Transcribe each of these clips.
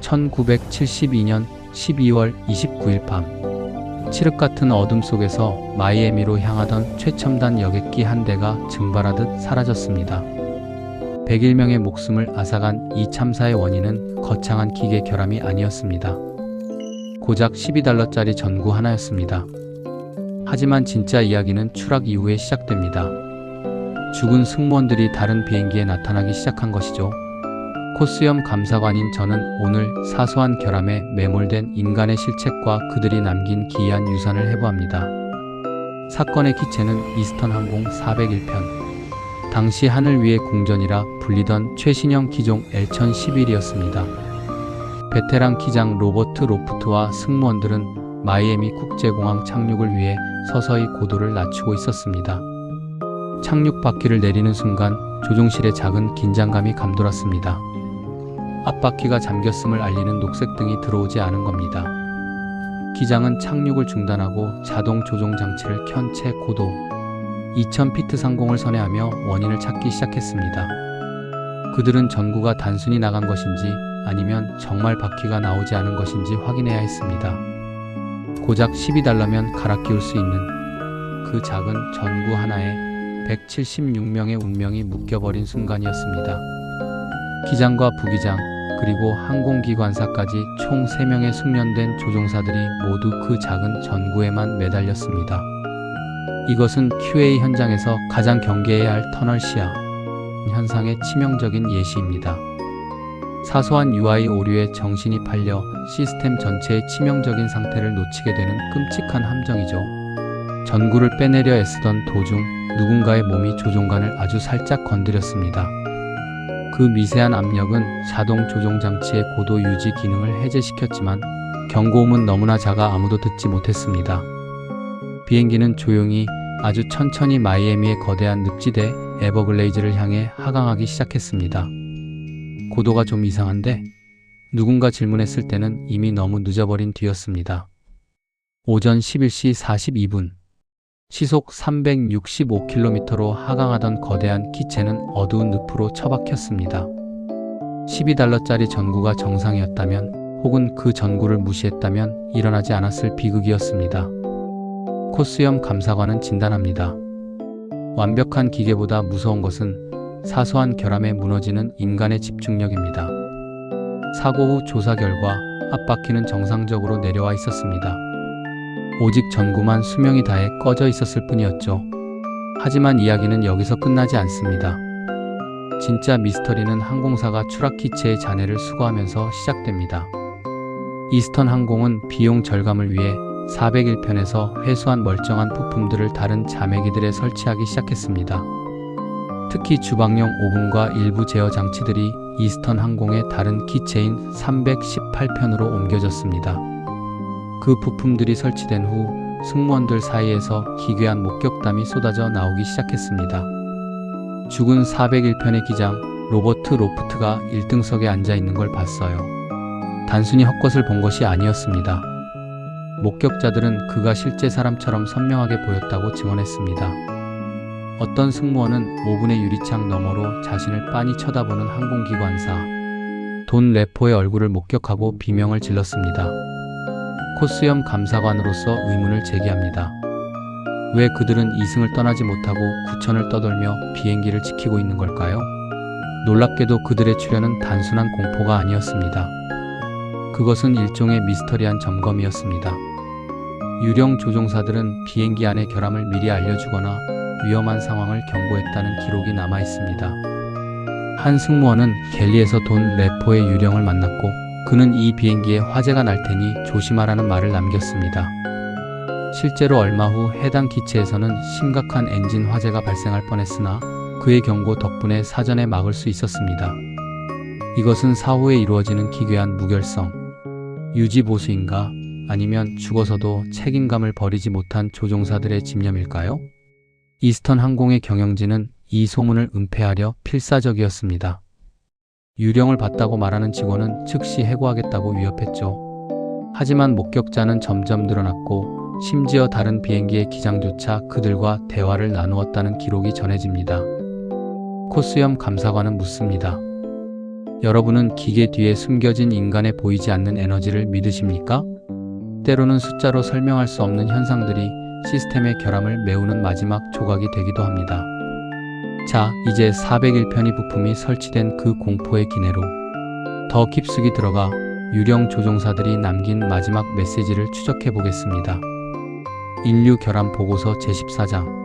1972년 12월 29일 밤, 칠흑 같은 어둠 속에서 마이애미로 향하던 최첨단 여객기 한 대가 증발하듯 사라졌습니다. 101명의 목숨을 앗아간 이 참사의 원인은 거창한 기계 결함이 아니었습니다. 고작 $12짜리 전구 하나였습니다. 하지만 진짜 이야기는 추락 이후에 시작됩니다. 죽은 승무원들이 다른 비행기에 나타나기 시작한 것이죠. 코스염 감사관인 저는 오늘 사소한 결함에 매몰된 인간의 실책과 그들이 남긴 기이한 유산을 해부합니다. 사건의 기체는 이스턴 항공 401편. 당시 하늘 위의 궁전이라 불리던 최신형 기종 L-1011이었습니다. 베테랑 기장 로버트 로프트와 승무원들은 마이애미 국제공항 착륙을 위해 서서히 고도를 낮추고 있었습니다. 착륙 바퀴를 내리는 순간 조종실에 작은 긴장감이 감돌았습니다. 앞바퀴가 잠겼음을 알리는 녹색 등이 들어오지 않은 겁니다. 기장은 착륙을 중단하고 자동 조종 장치를 켠 채 고도 2000피트 상공을 선회하며 원인을 찾기 시작했습니다. 그들은 전구가 단순히 나간 것인지 아니면 정말 바퀴가 나오지 않은 것인지 확인해야 했습니다. 고작 $12면 갈아 끼울 수 있는 그 작은 전구 하나에 176명의 운명이 묶여버린 순간이었습니다. 기장과 부기장 그리고 항공기관사까지 총 3명의 숙련된 조종사들이 모두 그 작은 전구에만 매달렸습니다. 이것은 QA 현장에서 가장 경계해야 할 터널 시야 현상의 치명적인 예시입니다. 사소한 UI 오류에 정신이 팔려 시스템 전체의 치명적인 상태를 놓치게 되는 끔찍한 함정이죠. 전구를 빼내려 애쓰던 도중 누군가의 몸이 조종관을 아주 살짝 건드렸습니다. 그 미세한 압력은 자동 조종 장치의 고도 유지 기능을 해제시켰지만 경고음은 너무나 작아 아무도 듣지 못했습니다. 비행기는 조용히 아주 천천히 마이애미의 거대한 늪지대 에버글레이즈를 향해 하강하기 시작했습니다. 고도가 좀 이상한데? 누군가 질문했을 때는 이미 너무 늦어버린 뒤였습니다. 오전 11시 42분. 시속 365km로 하강하던 거대한 기체는 어두운 늪으로 처박혔습니다. $12짜리 전구가 정상이었다면 혹은 그 전구를 무시했다면 일어나지 않았을 비극이었습니다. 코스염 감사관은 진단합니다. 완벽한 기계보다 무서운 것은 사소한 결함에 무너지는 인간의 집중력입니다. 사고 후 조사 결과 앞바퀴는 정상적으로 내려와 있었습니다. 오직 전구만 수명이 다해 꺼져 있었을 뿐이었죠. 하지만 이야기는 여기서 끝나지 않습니다. 진짜 미스터리는 항공사가 추락 기체의 잔해를 수거하면서 시작됩니다. 이스턴 항공은 비용 절감을 위해 401편에서 회수한 멀쩡한 부품들을 다른 자매기들에 설치하기 시작했습니다. 특히 주방용 오븐과 일부 제어 장치들이 이스턴 항공의 다른 기체인 318편으로 옮겨졌습니다. 그 부품들이 설치된 후 승무원들 사이에서 기괴한 목격담이 쏟아져 나오기 시작했습니다. 죽은 401편의 기장 로버트 로프트가 1등석에 앉아 있는 걸 봤어요. 단순히 헛것을 본 것이 아니었습니다. 목격자들은 그가 실제 사람처럼 선명하게 보였다고 증언했습니다. 어떤 승무원은 오븐의 유리창 너머로 자신을 빤히 쳐다보는 항공기관사 돈 레포의 얼굴을 목격하고 비명을 질렀습니다. 코스염 감사관으로서 의문을 제기합니다. 왜 그들은 이승을 떠나지 못하고 구천을 떠돌며 비행기를 지키고 있는 걸까요? 놀랍게도 그들의 출현은 단순한 공포가 아니었습니다. 그것은 일종의 미스터리한 점검이었습니다. 유령 조종사들은 비행기 안의 결함을 미리 알려주거나 위험한 상황을 경고했다는 기록이 남아 있습니다. 한 승무원은 갤리에서 돈 레포의 유령을 만났고 그는 이 비행기에 화재가 날 테니 조심하라는 말을 남겼습니다. 실제로 얼마 후 해당 기체에서는 심각한 엔진 화재가 발생할 뻔했으나 그의 경고 덕분에 사전에 막을 수 있었습니다. 이것은 사후에 이루어지는 기괴한 무결성, 유지보수인가 아니면 죽어서도 책임감을 버리지 못한 조종사들의 집념일까요? 이스턴 항공의 경영진은 이 소문을 은폐하려 필사적이었습니다. 유령을 봤다고 말하는 직원은 즉시 해고하겠다고 위협했죠. 하지만 목격자는 점점 늘어났고 심지어 다른 비행기의 기장조차 그들과 대화를 나누었다는 기록이 전해집니다. 코스염 감사관은 묻습니다. 여러분은 기계 뒤에 숨겨진 인간의 보이지 않는 에너지를 믿으십니까? 때로는 숫자로 설명할 수 없는 현상들이 시스템의 결함을 메우는 마지막 조각이 되기도 합니다. 자, 이제 401편의 부품이 설치된 그 공포의 기내로 더 깊숙이 들어가 유령 조종사들이 남긴 마지막 메시지를 추적해 보겠습니다. 인류 결함 보고서 제14장.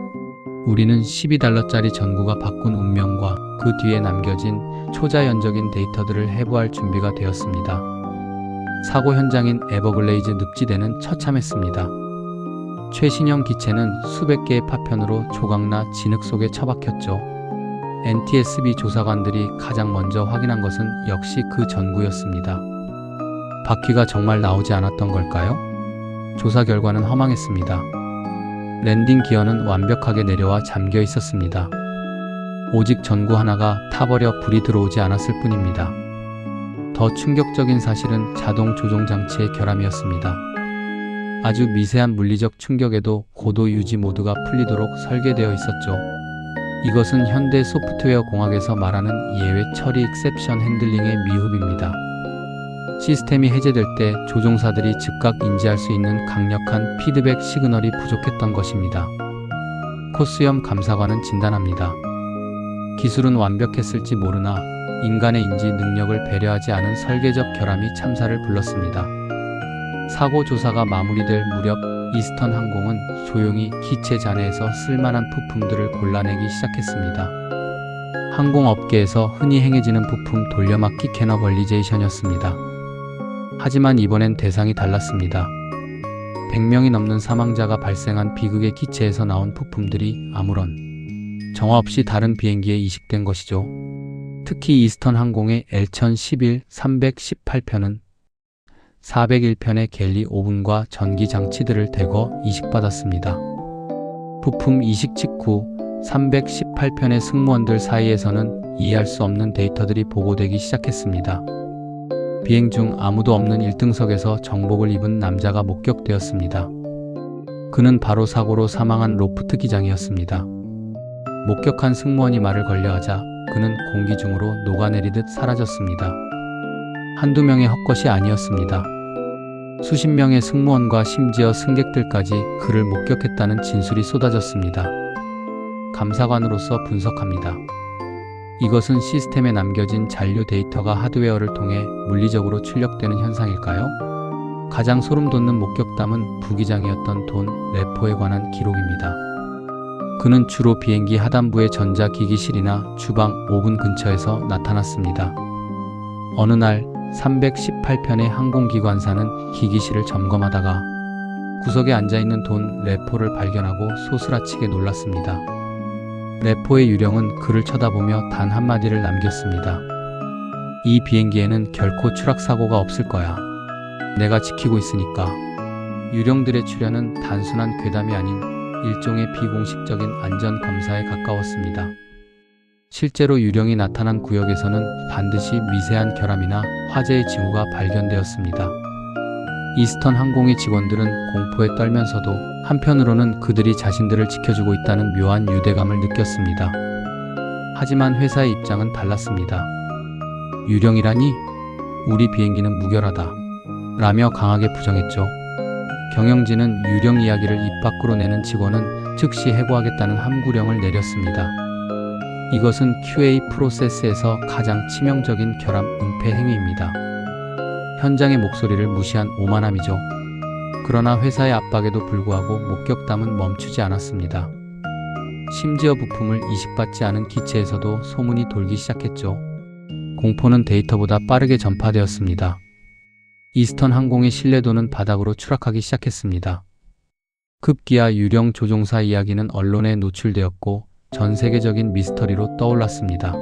우리는 $12짜리 전구가 바꾼 운명과 그 뒤에 남겨진 초자연적인 데이터들을 해부할 준비가 되었습니다. 사고 현장인 에버글레이즈 늪지대는 처참했습니다. 최신형 기체는 수백 개의 파편으로 조각나 진흙 속에 처박혔죠. NTSB 조사관들이 가장 먼저 확인한 것은 역시 그 전구였습니다. 바퀴가 정말 나오지 않았던 걸까요? 조사 결과는 허망했습니다. 랜딩 기어는 완벽하게 내려와 잠겨 있었습니다. 오직 전구 하나가 타버려 불이 들어오지 않았을 뿐입니다. 더 충격적인 사실은 자동 조종 장치의 결함이었습니다. 아주 미세한 물리적 충격에도 고도 유지 모드가 풀리도록 설계되어 있었죠. 이것은 현대 소프트웨어 공학에서 말하는 예외 처리 익셉션 핸들링의 미흡입니다. 시스템이 해제될 때 조종사들이 즉각 인지할 수 있는 강력한 피드백 시그널이 부족했던 것입니다. 코스염 감사관은 진단합니다. 기술은 완벽했을지 모르나 인간의 인지 능력을 배려하지 않은 설계적 결함이 참사를 불렀습니다. 사고 조사가 마무리될 무렵 이스턴 항공은 조용히 기체 잔해에서 쓸만한 부품들을 골라내기 시작했습니다. 항공업계에서 흔히 행해지는 부품 돌려막기 캐너벌리제이션이었습니다. 하지만 이번엔 대상이 달랐습니다. 100명이 넘는 사망자가 발생한 비극의 기체에서 나온 부품들이 아무런 정화 없이 다른 비행기에 이식된 것이죠. 특히 이스턴 항공의 L1011 318편은 401편의 갤리 오븐과 전기 장치들을 대거 이식받았습니다. 부품 이식 직후 318편의 승무원들 사이에서는 이해할 수 없는 데이터들이 보고되기 시작했습니다. 비행 중 아무도 없는 1등석에서 정복을 입은 남자가 목격되었습니다. 그는 바로 사고로 사망한 로프트 기장이었습니다. 목격한 승무원이 말을 걸려하자 그는 공기 중으로 녹아내리듯 사라졌습니다. 한두 명의 헛것이 아니었습니다. 수십 명의 승무원과 심지어 승객들까지 그를 목격했다는 진술이 쏟아졌습니다. 감사관으로서 분석합니다. 이것은 시스템에 남겨진 잔류 데이터가 하드웨어를 통해 물리적으로 출력되는 현상일까요? 가장 소름 돋는 목격담은 부기장이었던 돈 레포에 관한 기록입니다. 그는 주로 비행기 하단부의 전자기기실이나 주방, 오븐 근처에서 나타났습니다. 어느 날 318편의 항공기관사는 기기실을 점검하다가 구석에 앉아있는 돈 레포를 발견하고 소스라치게 놀랐습니다. 레포의 유령은 그를 쳐다보며 단 한마디를 남겼습니다. 이 비행기에는 결코 추락사고가 없을 거야. 내가 지키고 있으니까. 유령들의 출현은 단순한 괴담이 아닌 일종의 비공식적인 안전검사에 가까웠습니다. 실제로 유령이 나타난 구역에서는 반드시 미세한 결함이나 화재의 징후가 발견되었습니다. 이스턴 항공의 직원들은 공포에 떨면서도 한편으로는 그들이 자신들을 지켜주고 있다는 묘한 유대감을 느꼈습니다. 하지만 회사의 입장은 달랐습니다. 유령이라니? 우리 비행기는 무결하다. 라며 강하게 부정했죠. 경영진은 유령 이야기를 입 밖으로 내는 직원은 즉시 해고하겠다는 함구령을 내렸습니다. 이것은 QA 프로세스에서 가장 치명적인 결함 은폐 행위입니다. 현장의 목소리를 무시한 오만함이죠. 그러나 회사의 압박에도 불구하고 목격담은 멈추지 않았습니다. 심지어 부품을 이식받지 않은 기체에서도 소문이 돌기 시작했죠. 공포는 데이터보다 빠르게 전파되었습니다. 이스턴 항공의 신뢰도는 바닥으로 추락하기 시작했습니다. 급기야 유령 조종사 이야기는 언론에 노출되었고 전 세계적인 미스터리로 떠올랐습니다.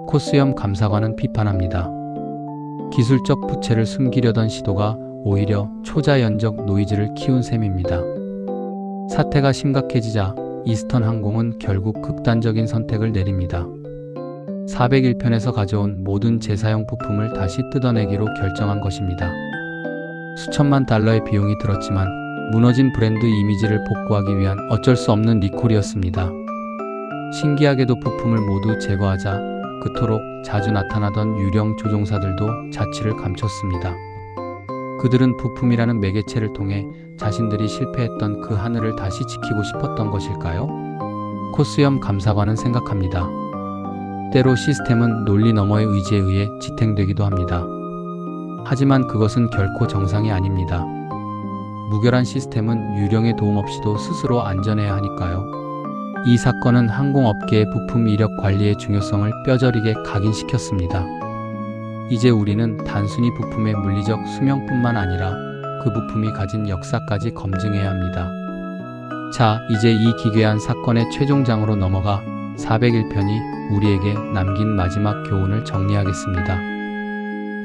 코스염 감사관은 비판합니다. 기술적 부채를 숨기려던 시도가 오히려 초자연적 노이즈를 키운 셈입니다. 사태가 심각해지자 이스턴 항공은 결국 극단적인 선택을 내립니다. 401편에서 가져온 모든 재사용 부품을 다시 뜯어내기로 결정한 것입니다. 수천만 달러의 비용이 들었지만 무너진 브랜드 이미지를 복구하기 위한 어쩔 수 없는 리콜이었습니다. 신기하게도 부품을 모두 제거하자 그토록 자주 나타나던 유령 조종사들도 자취를 감췄습니다. 그들은 부품이라는 매개체를 통해 자신들이 실패했던 그 하늘을 다시 지키고 싶었던 것일까요? 코스염 감사관은 생각합니다. 때로 시스템은 논리 너머의 의지에 의해 지탱되기도 합니다. 하지만 그것은 결코 정상이 아닙니다. 무결한 시스템은 유령의 도움 없이도 스스로 안전해야 하니까요. 이 사건은 항공업계의 부품 이력 관리의 중요성을 뼈저리게 각인시켰습니다. 이제 우리는 단순히 부품의 물리적 수명뿐만 아니라 그 부품이 가진 역사까지 검증해야 합니다. 자, 이제 이 기괴한 사건의 최종장으로 넘어가 401편이 우리에게 남긴 마지막 교훈을 정리하겠습니다.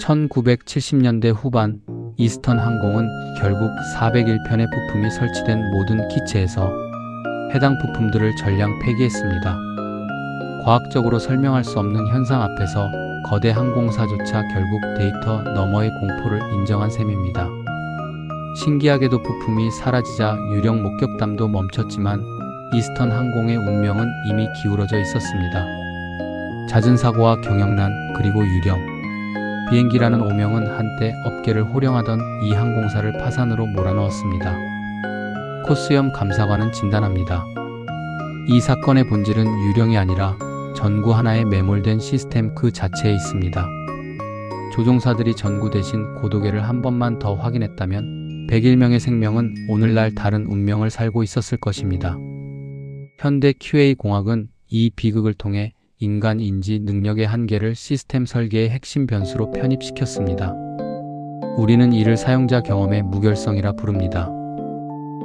1970년대 후반 이스턴 항공은 결국 401편의 부품이 설치된 모든 기체에서 해당 부품들을 전량 폐기했습니다. 과학적으로 설명할 수 없는 현상 앞에서 거대 항공사조차 결국 데이터 너머의 공포를 인정한 셈입니다. 신기하게도 부품이 사라지자 유령 목격담도 멈췄지만 이스턴 항공의 운명은 이미 기울어져 있었습니다. 잦은 사고와 경영난 그리고 유령, 비행기라는 오명은 한때 업계를 호령하던 이 항공사를 파산으로 몰아넣었습니다. 코스염 감사관은 진단합니다. 이 사건의 본질은 유령이 아니라 전구 하나에 매몰된 시스템 그 자체에 있습니다. 조종사들이 전구 대신 고도계를 한 번만 더 확인했다면 101명의 생명은 오늘날 다른 운명을 살고 있었을 것입니다. 현대 QA 공학은 이 비극을 통해 인간 인지 능력의 한계를 시스템 설계의 핵심 변수로 편입시켰습니다. 우리는 이를 사용자 경험의 무결성이라 부릅니다.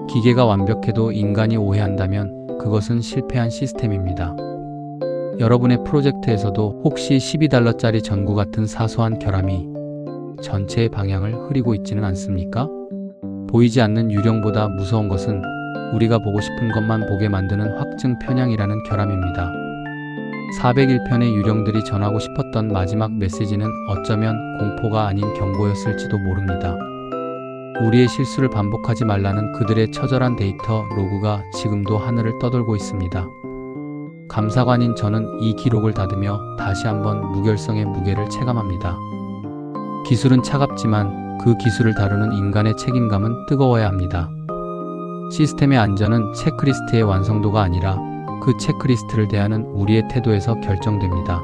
기계가 완벽해도 인간이 오해한다면 그것은 실패한 시스템입니다. 여러분의 프로젝트에서도 혹시 $12짜리 전구 같은 사소한 결함이 전체의 방향을 흐리고 있지는 않습니까? 보이지 않는 유령보다 무서운 것은 우리가 보고 싶은 것만 보게 만드는 확증 편향이라는 결함입니다. 401편의 유령들이 전하고 싶었던 마지막 메시지는 어쩌면 공포가 아닌 경고였을지도 모릅니다. 우리의 실수를 반복하지 말라는 그들의 처절한 데이터 로그가 지금도 하늘을 떠돌고 있습니다. 감사관인 저는 이 기록을 닫으며 다시 한번 무결성의 무게를 체감합니다. 기술은 차갑지만 그 기술을 다루는 인간의 책임감은 뜨거워야 합니다. 시스템의 안전은 체크리스트의 완성도가 아니라 그 체크리스트를 대하는 우리의 태도에서 결정됩니다.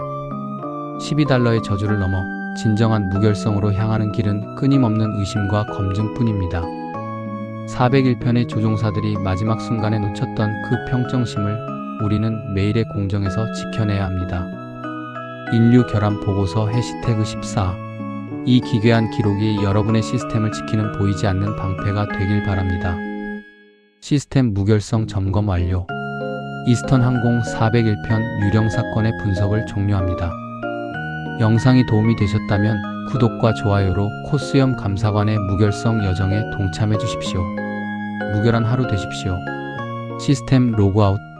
$12의 저주를 넘어 진정한 무결성으로 향하는 길은 끊임없는 의심과 검증뿐입니다. 401편의 조종사들이 마지막 순간에 놓쳤던 그 평정심을 우리는 매일의 공정에서 지켜내야 합니다. 인류 결함 보고서 #14 이 기괴한 기록이 여러분의 시스템을 지키는 보이지 않는 방패가 되길 바랍니다. 시스템 무결성 점검 완료. 이스턴 항공 401편 유령 사건의 분석을 종료합니다. 영상이 도움이 되셨다면 구독과 좋아요로 코스염 감사관의 무결성 여정에 동참해 주십시오. 무결한 하루 되십시오. 시스템 로그아웃.